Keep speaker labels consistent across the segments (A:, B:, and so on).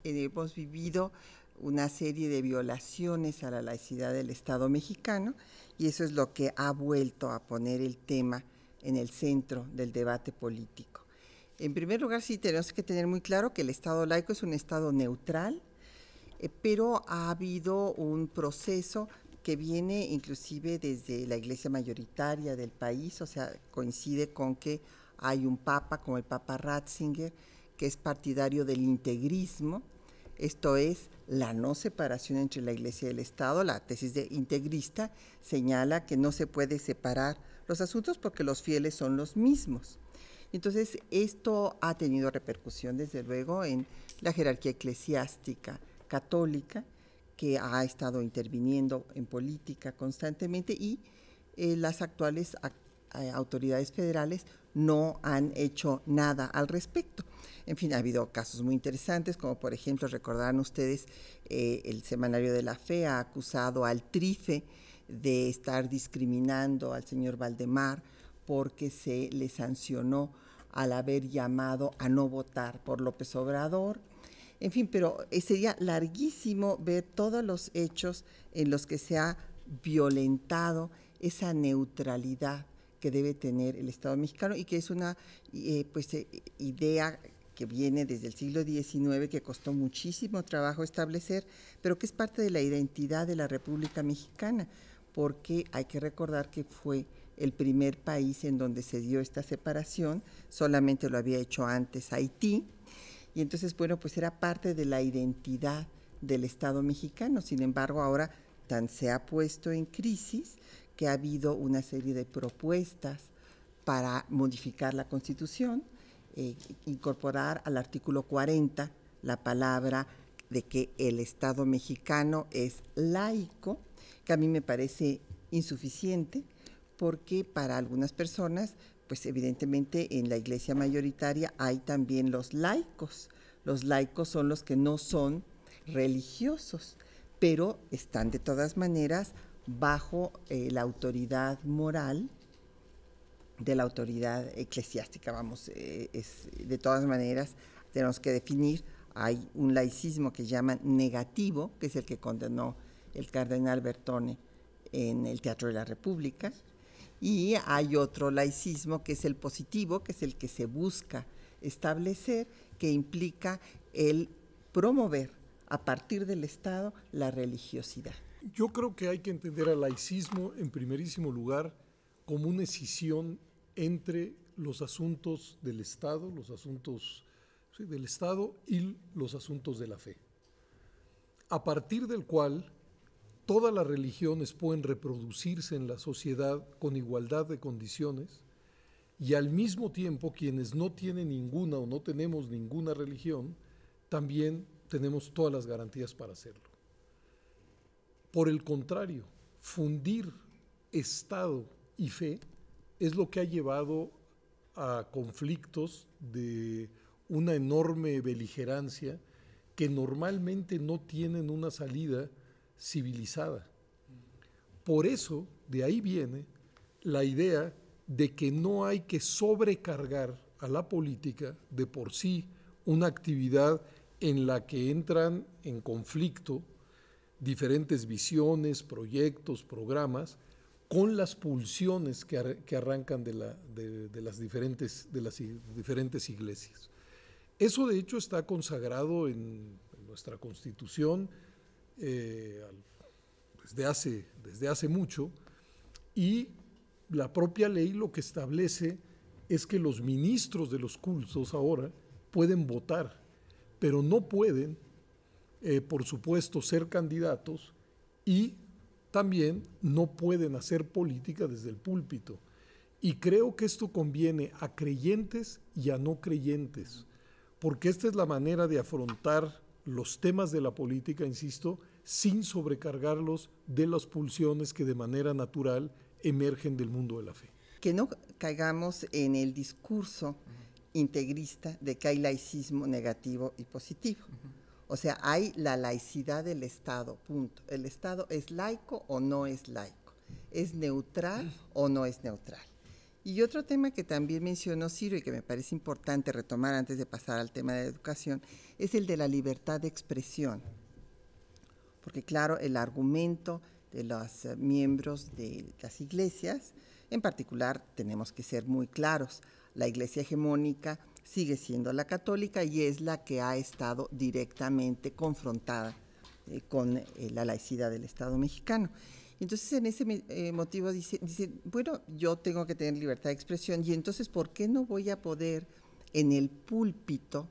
A: hemos vivido una serie de violaciones a la laicidad del Estado mexicano y eso es lo que ha vuelto a poner el tema en el centro del debate político. En primer lugar, sí tenemos que tener muy claro que el Estado laico es un Estado neutral, pero ha habido un proceso que viene inclusive desde la iglesia mayoritaria del país, o sea, coincide con que hay un papa como el Papa Ratzinger, que es partidario del integrismo, esto es la no separación entre la iglesia y el Estado. La tesis de integrista señala que no se puede separar los asuntos porque los fieles son los mismos. Entonces, esto ha tenido repercusión, desde luego, en la jerarquía eclesiástica católica, que ha estado interviniendo en política constantemente y las actuales autoridades federales no han hecho nada al respecto. En fin, ha habido casos muy interesantes, como por ejemplo, recordarán ustedes, el Semanario de la Fe ha acusado al Trife de estar discriminando al señor Valdemar porque se le sancionó al haber llamado a no votar por López Obrador. En fin, pero sería larguísimo ver todos los hechos en los que se ha violentado esa neutralidad que debe tener el Estado mexicano y que es una idea que viene desde el siglo XIX, que costó muchísimo trabajo establecer, pero que es parte de la identidad de la República Mexicana, porque hay que recordar que fue el primer país en donde se dio esta separación, solamente lo había hecho antes Haití, y entonces, bueno, pues era parte de la identidad del Estado mexicano. Sin embargo, ahora tan se ha puesto en crisis que ha habido una serie de propuestas para modificar la Constitución, incorporar al artículo 40 la palabra de que el Estado mexicano es laico, que a mí me parece insuficiente, porque para algunas personas, pues evidentemente en la iglesia mayoritaria hay también los laicos. Los laicos son los que no son religiosos, pero están de todas maneras bajo la autoridad moral de la autoridad eclesiástica. Vamos, de todas maneras tenemos que definir, hay un laicismo que llaman negativo, que es el que condenó el cardenal Bertone en el Teatro de la República, y hay otro laicismo que es el positivo, que es el que se busca establecer, que implica el promover a partir del Estado la religiosidad.
B: Yo creo que hay que entender al laicismo en primerísimo lugar como una escisión entre los asuntos del Estado, los asuntos del Estado y los asuntos de la fe, a partir del cual todas las religiones pueden reproducirse en la sociedad con igualdad de condiciones y al mismo tiempo quienes no tienen ninguna o no tenemos ninguna religión, también tenemos todas las garantías para hacerlo. Por el contrario, fundir Estado y fe es lo que ha llevado a conflictos de una enorme beligerancia que normalmente no tienen una salida civilizada. Por eso, de ahí viene la idea de que no hay que sobrecargar a la política de por sí una actividad en la que entran en conflicto diferentes visiones, proyectos, programas, con las pulsiones que arrancan de las diferentes iglesias. Eso de hecho está consagrado en nuestra Constitución desde hace mucho, y la propia ley lo que establece es que los ministros de los cultos ahora pueden votar, pero no pueden, por supuesto, ser candidatos y también no pueden hacer política desde el púlpito. Y creo que esto conviene a creyentes y a no creyentes, porque esta es la manera de afrontar los temas de la política, insisto, sin sobrecargarlos de las pulsiones que de manera natural emergen del mundo de la fe.
A: Que no caigamos en el discurso integrista de que hay laicismo negativo y positivo. O sea, hay la laicidad del Estado, punto. El Estado es laico o no es laico, es neutral o no es neutral. Y otro tema que también mencionó Ciro y que me parece importante retomar antes de pasar al tema de educación es el de la libertad de expresión. Porque claro, el argumento de los miembros de las iglesias, en particular tenemos que ser muy claros, la iglesia hegemónica sigue siendo la católica y es la que ha estado directamente confrontada con la laicidad del Estado mexicano. Entonces, en ese motivo dice, bueno, yo tengo que tener libertad de expresión y entonces, ¿por qué no voy a poder en el púlpito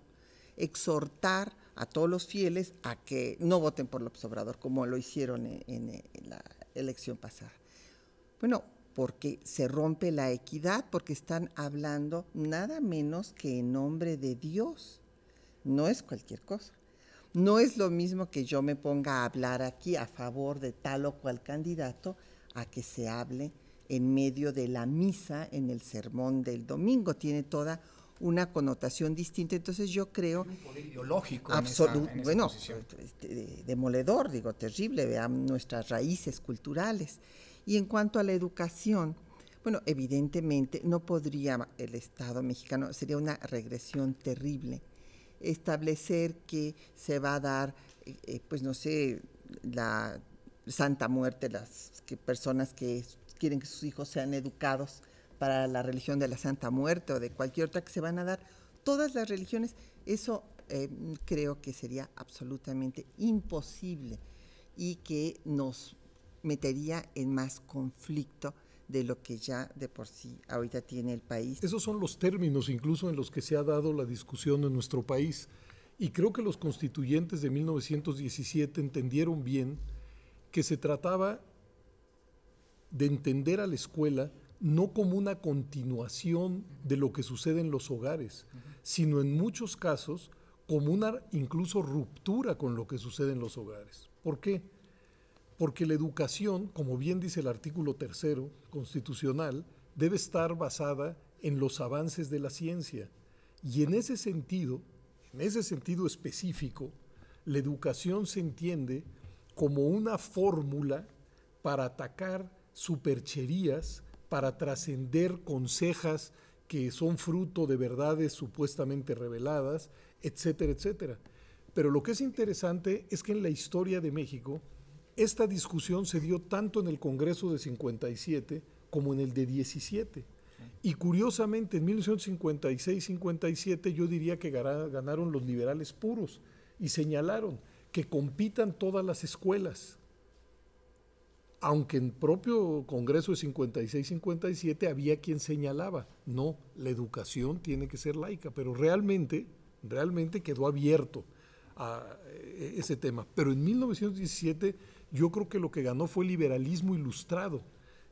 A: exhortar a todos los fieles a que no voten por López Obrador como lo hicieron en la elección pasada? Bueno, porque se rompe la equidad, porque están hablando nada menos que en nombre de Dios, no es cualquier cosa. No es lo mismo que yo me ponga a hablar aquí a favor de tal o cual candidato a que se hable en medio de la misa en el sermón del domingo. Tiene toda una connotación distinta. Entonces yo creo...
C: Un poder ideológico
A: en bueno, demoledor, digo, terrible. Vean nuestras raíces culturales. Y en cuanto a la educación, bueno, evidentemente no podría el Estado mexicano, sería una regresión terrible, establecer que se va a dar, pues no sé, la Santa Muerte, las personas que quieren que sus hijos sean educados para la religión de la Santa Muerte o de cualquier otra que se van a dar, todas las religiones, eso creo que sería absolutamente imposible y que nos metería en más conflicto de lo que ya de por sí ahorita tiene el país.
B: Esos son los términos incluso en los que se ha dado la discusión en nuestro país. Y creo que los constituyentes de 1917 entendieron bien que se trataba de entender a la escuela no como una continuación de lo que sucede en los hogares, sino en muchos casos como una incluso ruptura con lo que sucede en los hogares. ¿Por qué? Porque la educación, como bien dice el artículo 3 constitucional, debe estar basada en los avances de la ciencia. Y en ese sentido específico, la educación se entiende como una fórmula para atacar supercherías, para trascender consejas que son fruto de verdades supuestamente reveladas, etcétera, etcétera. Pero lo que es interesante es que en la historia de México, esta discusión se dio tanto en el Congreso de 57 como en el de 17. Y curiosamente, en 1956-57 yo diría que ganaron los liberales puros y señalaron que compitan todas las escuelas. Aunque en el propio Congreso de 56-57 había quien señalaba, no, la educación tiene que ser laica, pero realmente quedó abierto a ese tema. Pero en 1917 yo creo que lo que ganó fue el liberalismo ilustrado,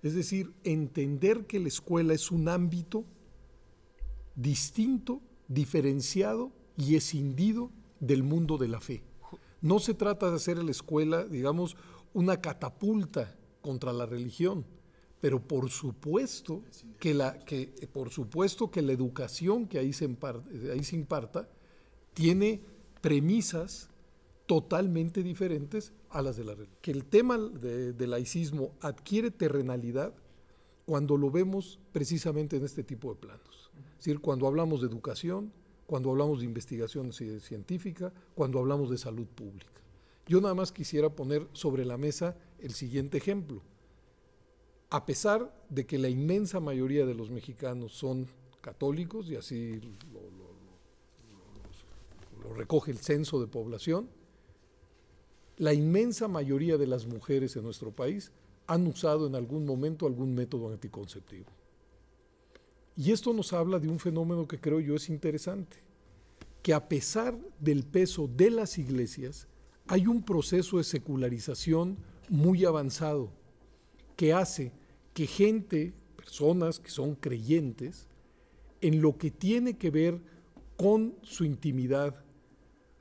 B: es decir, entender que la escuela es un ámbito distinto, diferenciado y escindido del mundo de la fe. No se trata de hacer en la escuela, digamos, una catapulta contra la religión, pero por supuesto que la educación que ahí se imparta tiene premisas totalmente diferentes a las de la religión. Que el tema de laicismo adquiere terrenalidad cuando lo vemos precisamente en este tipo de planos. Es decir, cuando hablamos de educación, cuando hablamos de investigación científica, cuando hablamos de salud pública. Yo nada más quisiera poner sobre la mesa el siguiente ejemplo. A pesar de que la inmensa mayoría de los mexicanos son católicos, y así lo recoge el censo de población, la inmensa mayoría de las mujeres en nuestro país han usado en algún momento algún método anticonceptivo. Y esto nos habla de un fenómeno que creo yo es interesante, que a pesar del peso de las iglesias, hay un proceso de secularización muy avanzado que hace que personas que son creyentes, en lo que tiene que ver con su intimidad,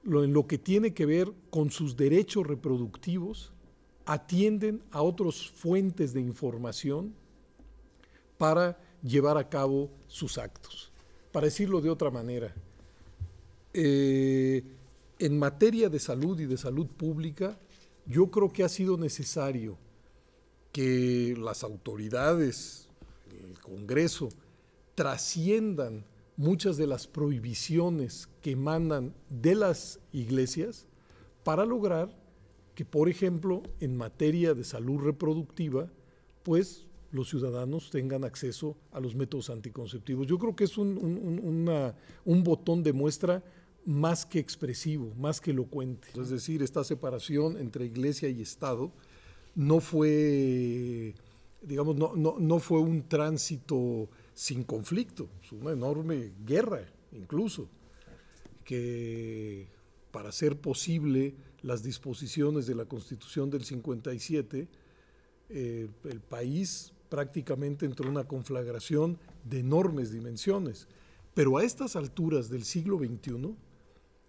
B: en lo que tiene que ver con sus derechos reproductivos, atienden a otras fuentes de información para llevar a cabo sus actos. Para decirlo de otra manera, en materia de salud y de salud pública, yo creo que ha sido necesario que las autoridades, el Congreso, trasciendan muchas de las prohibiciones que emanan de las iglesias para lograr que, por ejemplo, en materia de salud reproductiva, pues los ciudadanos tengan acceso a los métodos anticonceptivos. Yo creo que es un botón de muestra más que expresivo, más que elocuente. Es decir, esta separación entre iglesia y Estado no fue, digamos, no fue un tránsito sin conflicto, es una enorme guerra incluso, que para hacer posible las disposiciones de la Constitución del 57, el país prácticamente entró en una conflagración de enormes dimensiones. Pero a estas alturas del siglo XXI,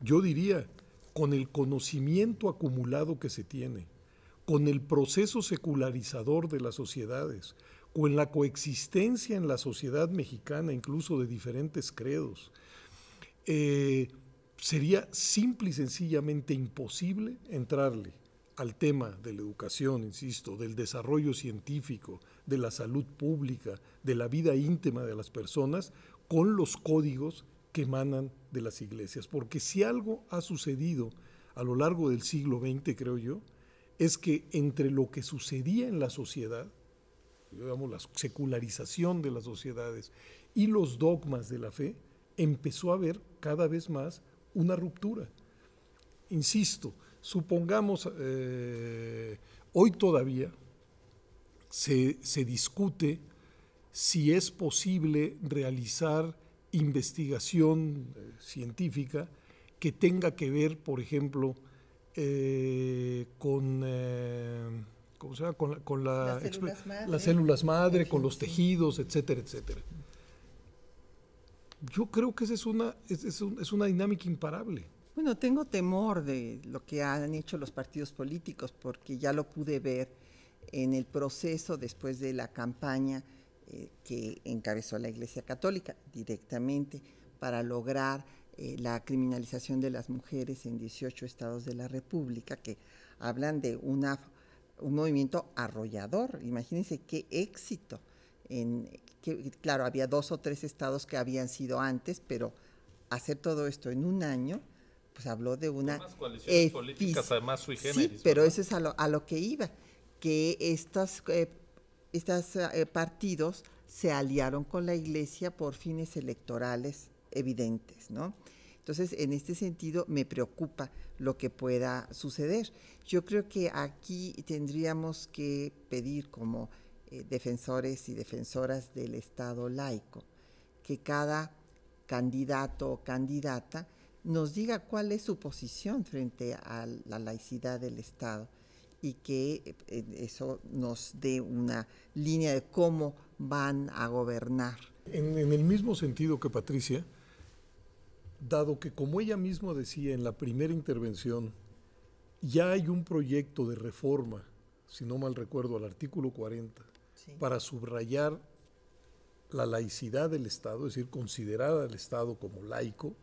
B: yo diría, con el conocimiento acumulado que se tiene, con el proceso secularizador de las sociedades, con la coexistencia en la sociedad mexicana incluso de diferentes credos, sería simple y sencillamente imposible entrarle al tema de la educación, insisto, del desarrollo científico, de la salud pública, de la vida íntima de las personas, con los códigos que emanan de las iglesias. Porque si algo ha sucedido a lo largo del siglo XX, creo yo, es que entre lo que sucedía en la sociedad, digamos, la secularización de las sociedades y los dogmas de la fe, empezó a haber cada vez más una ruptura. Insisto, supongamos, hoy todavía se discute si es posible realizar investigación científica que tenga que ver, por ejemplo, con las células madre, con los tejidos, etcétera, etcétera. Yo creo que esa es una dinámica imparable.
A: Bueno, tengo temor de lo que han hecho los partidos políticos, porque ya lo pude ver en el proceso después de la campaña que encabezó la Iglesia Católica directamente para lograr la criminalización de las mujeres en 18 estados de la República, que hablan de un movimiento arrollador. Imagínense qué éxito. Claro, había 2 o 3 estados que habían sido antes, pero hacer todo esto en un año, pues habló de una...
C: Unas coaliciones políticas, además sui generis.
A: Sí, pero eso es a lo que iba, que estos partidos se aliaron con la Iglesia por fines electorales evidentes, ¿no? Entonces, en este sentido, me preocupa lo que pueda suceder. Yo creo que aquí tendríamos que pedir como defensores y defensoras del Estado laico, que cada candidato o candidata nos diga cuál es su posición frente a la laicidad del Estado y que eso nos dé una línea de cómo van a gobernar.
B: En el mismo sentido que Patricia, dado que, como ella misma decía en la primera intervención, ya hay un proyecto de reforma, si no mal recuerdo, al artículo 40, sí, para subrayar la laicidad del Estado, es decir, considerar al Estado como laico,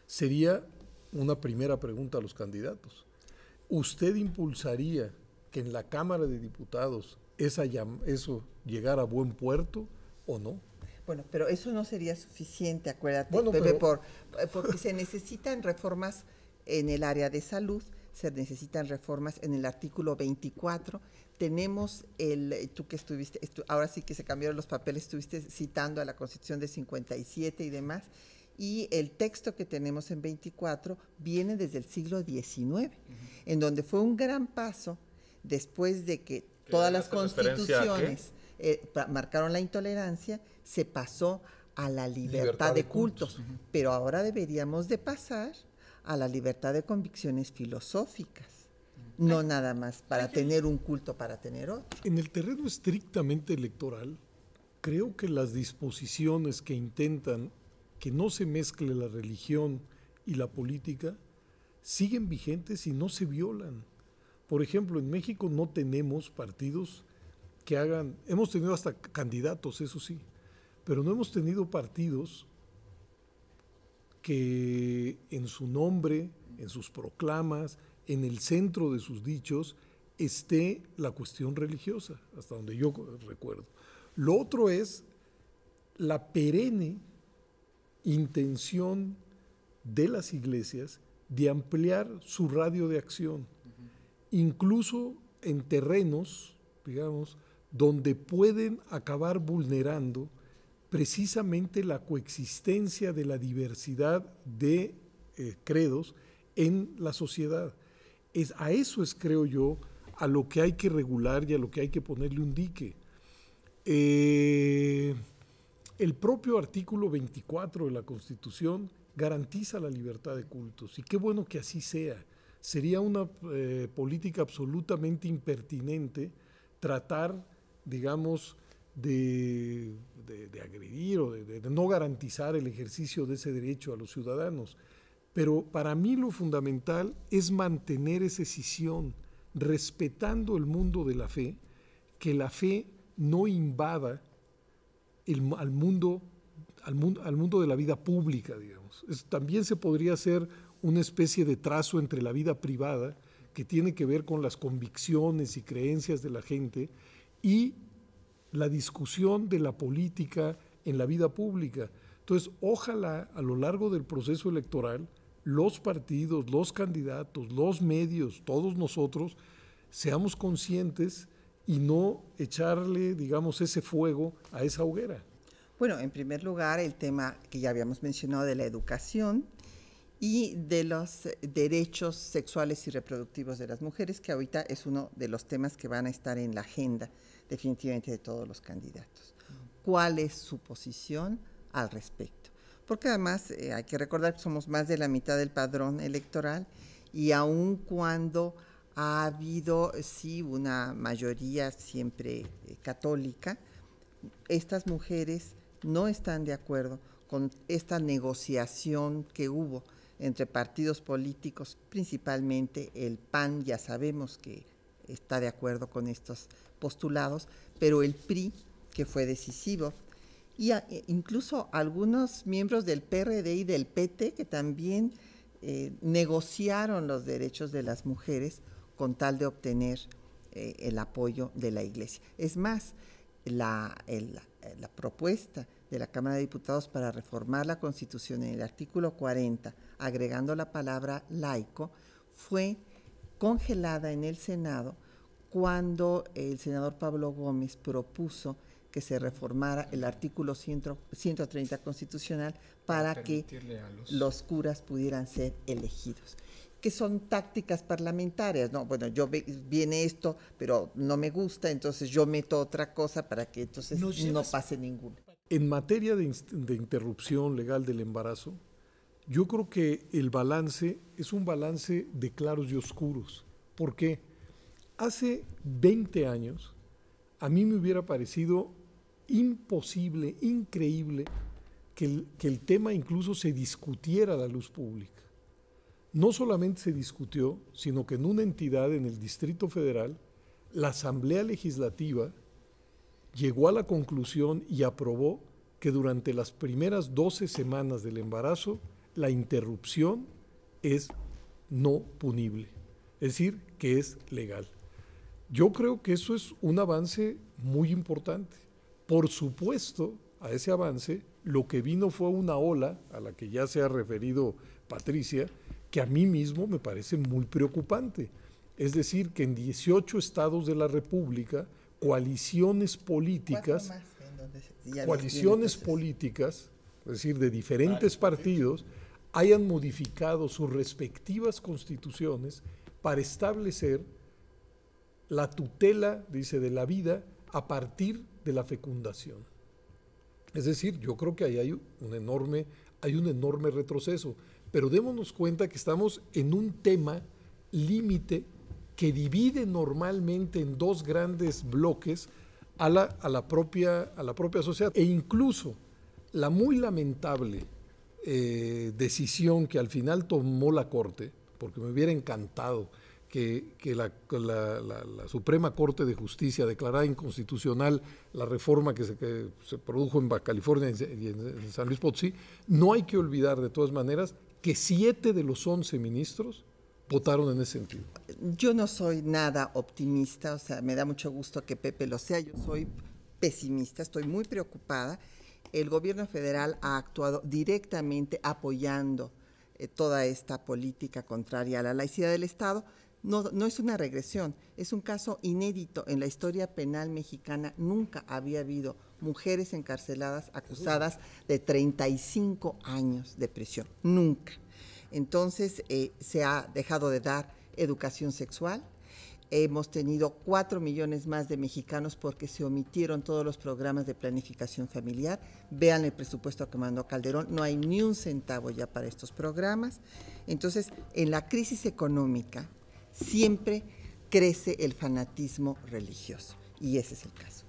B: sería una primera pregunta a los candidatos. ¿Usted impulsaría que en la Cámara de Diputados eso llegara a buen puerto o no?
A: Bueno, pero eso no sería suficiente, acuérdate,
B: bueno,
A: Pepe, porque se necesitan reformas en el área de salud, se necesitan reformas en el artículo 24. Tenemos tú que estuviste, ahora sí que se cambiaron los papeles, estuviste citando a la Constitución de 57 y demás, y el texto que tenemos en 24 viene desde el siglo XIX, en donde fue un gran paso después de que todas las constituciones marcaron la intolerancia, se pasó a la libertad de cultos, pero ahora deberíamos de pasar a la libertad de convicciones filosóficas, no nada más para tener un culto, para tener otro.
B: En el terreno estrictamente electoral, creo que las disposiciones que intentan que no se mezcle la religión y la política siguen vigentes y no se violan. Por ejemplo, en México no tenemos partidos que hagan, hemos tenido hasta candidatos, eso sí, pero no hemos tenido partidos que en su nombre, en sus proclamas, en el centro de sus dichos, esté la cuestión religiosa, hasta donde yo recuerdo. Lo otro es la perenne intención de las iglesias de ampliar su radio de acción, incluso en terrenos, digamos, donde pueden acabar vulnerando precisamente la coexistencia de la diversidad de credos en la sociedad. A eso es, creo yo, a lo que hay que regular y a lo que hay que ponerle un dique. El propio artículo 24 de la Constitución garantiza la libertad de cultos, y qué bueno que así sea. Sería una política absolutamente impertinente tratar, digamos, de agredir o de no garantizar el ejercicio de ese derecho a los ciudadanos. Pero para mí lo fundamental es mantener esa escisión, respetando el mundo de la fe, que la fe no invada al mundo de la vida pública, digamos. También se podría hacer una especie de trazo entre la vida privada, que tiene que ver con las convicciones y creencias de la gente, y la discusión de la política en la vida pública. Entonces, ojalá a lo largo del proceso electoral, los partidos, los candidatos, los medios, todos nosotros, seamos conscientes y no echarle, digamos, ese fuego a esa hoguera.
A: Bueno, en primer lugar, el tema que ya habíamos mencionado de la educación y de los derechos sexuales y reproductivos de las mujeres, que ahorita es uno de los temas que van a estar en la agenda definitivamente de todos los candidatos. ¿Cuál es su posición al respecto? Porque además hay que recordar que somos más de la mitad del padrón electoral, y aun cuando ha habido, sí, una mayoría siempre católica, estas mujeres no están de acuerdo con esta negociación que hubo entre partidos políticos, principalmente el PAN, ya sabemos que está de acuerdo con estos postulados, pero el PRI, que fue decisivo, y incluso algunos miembros del PRD y del PT que también negociaron los derechos de las mujeres con tal de obtener el apoyo de la Iglesia. Es más, la propuesta de la Cámara de Diputados para reformar la Constitución en el artículo 40, agregando la palabra laico, fue congelada en el Senado cuando el senador Pablo Gómez propuso que se reformara el artículo 130 constitucional para que los curas pudieran ser elegidos, que son tácticas parlamentarias, ¿no? Bueno, viene esto, pero no me gusta, entonces yo meto otra cosa para que entonces no pase ninguno.
B: En materia de interrupción legal del embarazo, yo creo que el balance es un balance de claros y oscuros. ¿Por qué? Hace 20 años a mí me hubiera parecido imposible, increíble, que el tema incluso se discutiera a la luz pública. No solamente se discutió, sino que en una entidad en el Distrito Federal, la Asamblea Legislativa llegó a la conclusión y aprobó que durante las primeras 12 semanas del embarazo, la interrupción es no punible, es decir, que es legal. Yo creo que eso es un avance muy importante. Por supuesto, a ese avance, lo que vino fue una ola, a la que ya se ha referido Patricia, que a mí mismo me parece muy preocupante. Es decir, que en 18 estados de la República, coaliciones políticas, es decir, de diferentes partidos, hayan modificado sus respectivas constituciones para establecer la tutela, dice, de la vida a partir de la fecundación. Es decir, yo creo que ahí hay un enorme retroceso, pero démonos cuenta que estamos en un tema límite que divide normalmente en dos grandes bloques a la propia sociedad, e incluso la muy lamentable decisión que al final tomó la Corte, porque me hubiera encantado que la Suprema Corte de Justicia declarara inconstitucional la reforma que se produjo en Baja California y en San Luis Potosí. No hay que olvidar de todas maneras que 7 de los 11 ministros votaron en ese sentido.
A: Yo no soy nada optimista, o sea, me da mucho gusto que Pepe lo sea, yo soy pesimista, estoy muy preocupada. el gobierno federal ha actuado directamente apoyando toda esta política contraria a la laicidad del Estado. No es una regresión, es un caso inédito en la historia penal mexicana. Nunca había habido mujeres encarceladas acusadas de 35 años de prisión, nunca. Entonces se ha dejado de dar educación sexual. Hemos tenido 4 millones más de mexicanos porque se omitieron todos los programas de planificación familiar. Vean el presupuesto que mandó Calderón, no hay ni un centavo ya para estos programas. Entonces, en la crisis económica siempre crece el fanatismo religioso, y ese es el caso.